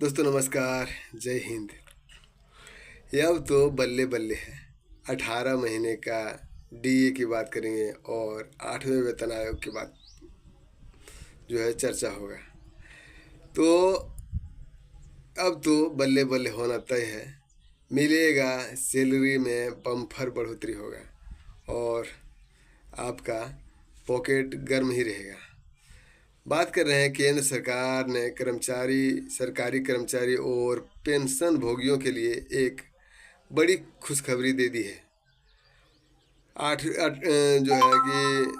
दोस्तों नमस्कार, जय हिंद। ये अब तो बल्ले बल्ले है। 18 महीने का डीए की बात करेंगे और 8वें वेतन आयोग की बात जो है चर्चा होगा। तो अब तो बल्ले बल्ले होना तय है। मिलेगा, सैलरी में बम्पर बढ़ोतरी होगा और आपका पॉकेट गर्म ही रहेगा। बात कर रहे हैं केंद्र सरकार ने सरकारी कर्मचारी और पेंशन भोगियों के लिए एक बड़ी खुशखबरी दे दी है। जो है कि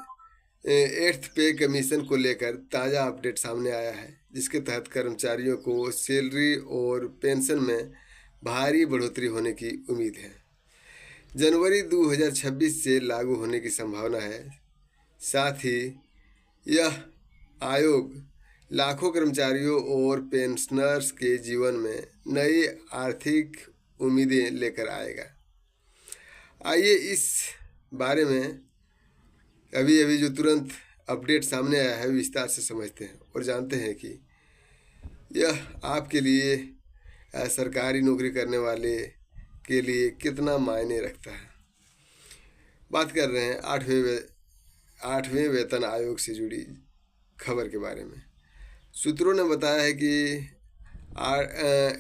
एट्थ पे कमीशन को लेकर ताज़ा अपडेट सामने आया है, जिसके तहत कर्मचारियों को सैलरी और पेंशन में भारी बढ़ोतरी होने की उम्मीद है। जनवरी 2026 से लागू होने की संभावना है। साथ ही यह आयोग लाखों कर्मचारियों और पेंशनर्स के जीवन में नई आर्थिक उम्मीदें लेकर आएगा। आइए इस बारे में अभी अभी जो तुरंत अपडेट सामने आया है विस्तार से समझते हैं और जानते हैं कि यह आपके लिए सरकारी नौकरी करने वाले के लिए कितना मायने रखता है। बात कर रहे हैं आठवें वेतन आयोग से जुड़ी खबर के बारे में। सूत्रों ने बताया है कि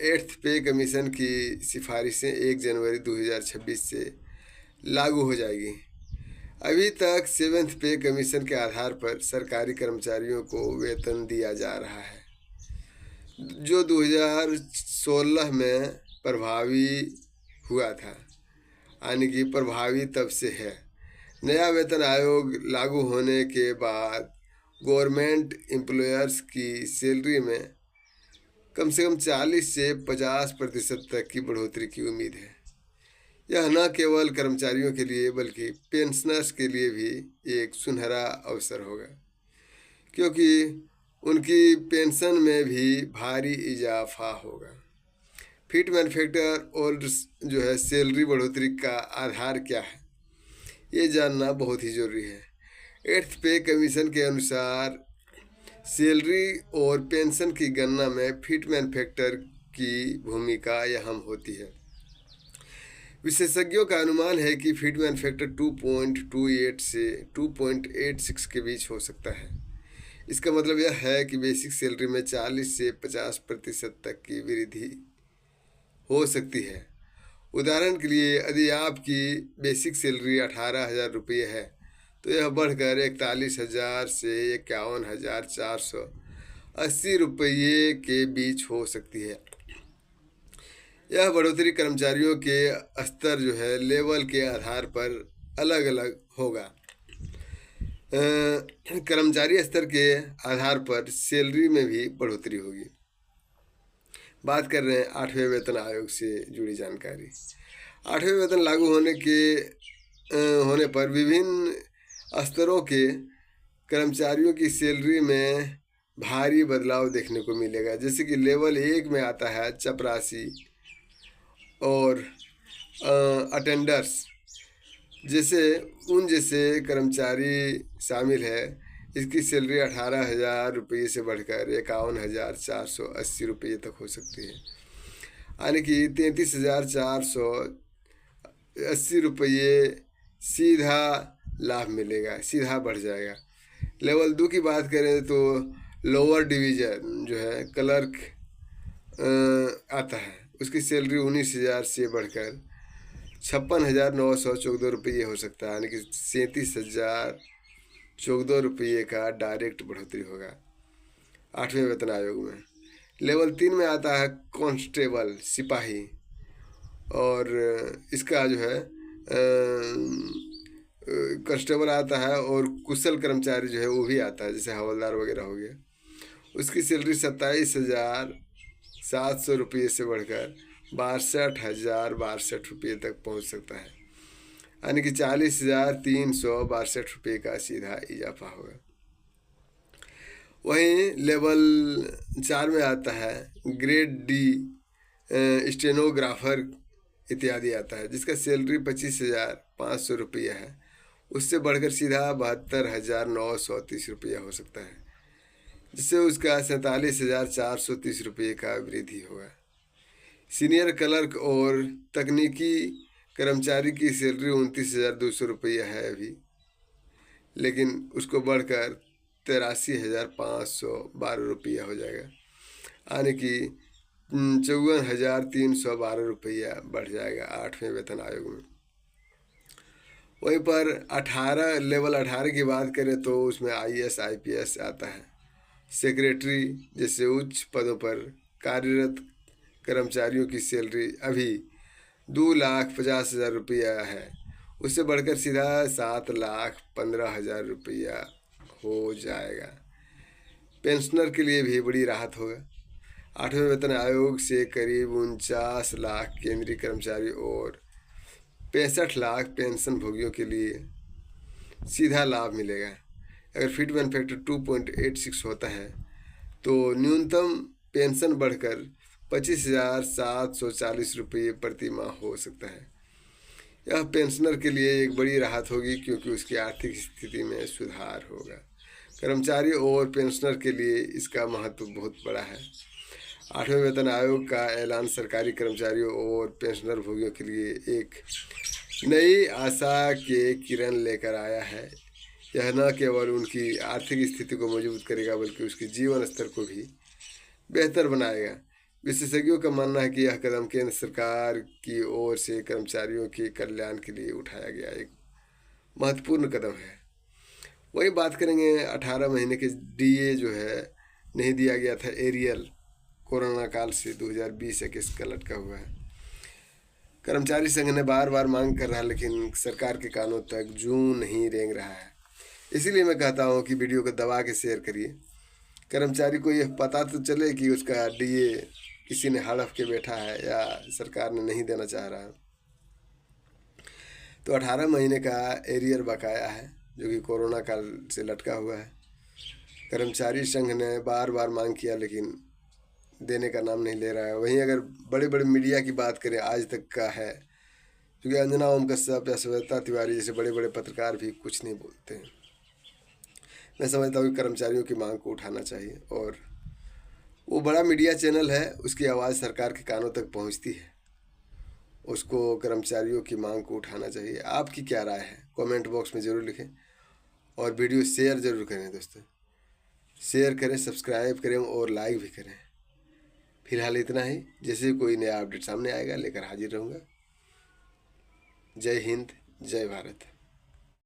एट्थ पे कमीशन की सिफारिशें 1 जनवरी 2026 से लागू हो जाएगी। अभी तक सेवेंथ पे कमीशन के आधार पर सरकारी कर्मचारियों को वेतन दिया जा रहा है, जो 2016 में प्रभावी हुआ था, यानी कि प्रभावी तब से है। नया वेतन आयोग लागू होने के बाद गवर्नमेंट एम्प्लॉयर्स की सैलरी में कम से कम 40 से 50% तक की बढ़ोतरी की उम्मीद है। यह न केवल कर्मचारियों के लिए बल्कि पेंशनर्स के लिए भी एक सुनहरा अवसर होगा, क्योंकि उनकी पेंशन में भी भारी इजाफा होगा। फिट मैन्युफैक्चर और जो है सैलरी बढ़ोतरी का आधार क्या है, ये जानना बहुत ही ज़रूरी है। एट्थ पे कमीशन के अनुसार सैलरी और पेंशन की गणना में फिट मैन्युफैक्चर की भूमिका अहम होती है। विशेषज्ञों का अनुमान है कि फिट मैन्युफैक्चर 2.28 से 2.86 के बीच हो सकता है। इसका मतलब यह है कि बेसिक सैलरी में 40 से 50% तक की वृद्धि हो सकती है। उदाहरण के लिए, यदि आपकी बेसिक सैलरी 18,000 रुपये है तो यह बढ़कर 41,000 से 51,480 रुपये के बीच हो सकती है। यह बढ़ोतरी कर्मचारियों के स्तर जो है लेवल के आधार पर अलग अलग होगा। कर्मचारी स्तर के आधार पर सैलरी में भी बढ़ोतरी होगी। बात कर रहे हैं 8वें वेतन आयोग से जुड़ी जानकारी। 8वें वेतन लागू होने पर विभिन्न स्तरों के कर्मचारियों की सैलरी में भारी बदलाव देखने को मिलेगा। जैसे कि लेवल 1 में आता है चपरासी और अटेंडर्स जैसे कर्मचारी शामिल है। इसकी सैलरी 18,000 रुपये से बढ़कर 51,480 रुपये तक हो सकती है, यानी कि 33,480 रुपये सीधा लाभ मिलेगा, सीधा बढ़ जाएगा। लेवल 2 की बात करें तो लोअर डिवीज़न जो है क्लर्क आता है, उसकी सैलरी 19,000 से बढ़कर 56,914 रुपये हो सकता है, यानी कि 37,014 रुपये का डायरेक्ट बढ़ोतरी होगा 8वें वेतन आयोग में। लेवल 3 में आता है कांस्टेबल सिपाही, और इसका जो है कांस्टेबल आता है, और कुशल कर्मचारी जो है वो भी आता है, जैसे हवलदार वगैरह हो गया। उसकी सैलरी 27,700 रुपये से बढ़कर 62,062 रुपये तक पहुंच सकता है, यानी कि 40,362 रुपये का सीधा इजाफा होगा। वहीं लेवल 4 में आता है ग्रेड डी स्टेनोग्राफर इत्यादि आता है, जिसका सैलरी 25,500 रुपये है। उससे बढ़कर सीधा 72,930 रुपया हो सकता है। जिससे उसका 47,430 रुपये का वृद्धि होगा। सीनियर क्लर्क और तकनीकी कर्मचारी की सैलरी 29,200 रुपया है अभी, लेकिन उसको बढ़कर 83,512 रुपया हो जाएगा, यानी कि 54,312 रुपया बढ़ जाएगा 8वें वेतन आयोग में। वहीं पर 18 लेवल 18 की बात करें तो उसमें IAS IPS आता है। सेक्रेटरी जैसे उच्च पदों पर कार्यरत कर्मचारियों की सैलरी अभी 2,50,000 रुपया है, उससे बढ़कर सीधा 7,15,000 रुपया हो जाएगा। पेंशनर के लिए भी बड़ी राहत होगा। 8वें वेतन आयोग से करीब 49 लाख केंद्रीय कर्मचारी और 65 लाख पेंशन भोगियों के लिए सीधा लाभ मिलेगा। अगर फिट वन फैक्टर 2.86 होता है तो न्यूनतम पेंशन बढ़कर 25,740 रुपये प्रति माह हो सकता है। यह पेंशनर के लिए एक बड़ी राहत होगी क्योंकि उसकी आर्थिक स्थिति में सुधार होगा। कर्मचारी और पेंशनर के लिए इसका महत्व बहुत बड़ा है। 8वें वेतन आयोग का ऐलान सरकारी कर्मचारियों और पेंशनर भोगियों के लिए एक नई आशा के किरण लेकर आया है। यह न केवल उनकी आर्थिक स्थिति को मजबूत करेगा बल्कि उसके जीवन स्तर को भी बेहतर बनाएगा। विशेषज्ञों का मानना है कि यह कदम केंद्र सरकार की ओर से कर्मचारियों के कल्याण के लिए उठाया गया एक महत्वपूर्ण कदम है। वही बात करेंगे 18 महीने के DA जो है नहीं दिया गया था एरियल, कोरोना काल से 2020-21 का लटका हुआ है। कर्मचारी संघ ने बार बार मांग कर रहा है लेकिन सरकार के कानों तक जूं नहीं रेंग रहा है। इसीलिए मैं कहता हूँ कि वीडियो को दबा के शेयर करिए। कर्मचारी को यह पता तो चले कि उसका DA किसी ने हड़प के बैठा है या सरकार ने नहीं देना चाह रहा। तो 18 महीने का एरियर बकाया है जो कि कोरोना काल से लटका हुआ है। कर्मचारी संघ ने बार बार मांग किया लेकिन देने का नाम नहीं ले रहा है। वहीं अगर बड़े बड़े मीडिया की बात करें, आज तक का है, क्योंकि अंजना ओम कश्यप या श्वेता तिवारी जैसे बड़े बड़े पत्रकार भी कुछ नहीं बोलते हैं। मैं समझता हूँ कि कर्मचारियों की मांग को उठाना चाहिए और वो बड़ा मीडिया चैनल है, उसकी आवाज़ सरकार के कानों तक पहुँचती है, उसको कर्मचारियों की मांग को उठाना चाहिए। आपकी क्या राय है कमेंट बॉक्स में ज़रूर लिखें और वीडियो शेयर ज़रूर करें दोस्तों। शेयर करें, सब्सक्राइब करें और लाइक भी करें। फिलहाल इतना ही, जैसे कोई नया अपडेट सामने आएगा लेकर हाजिर रहूँगा। जय हिंद, जय भारत।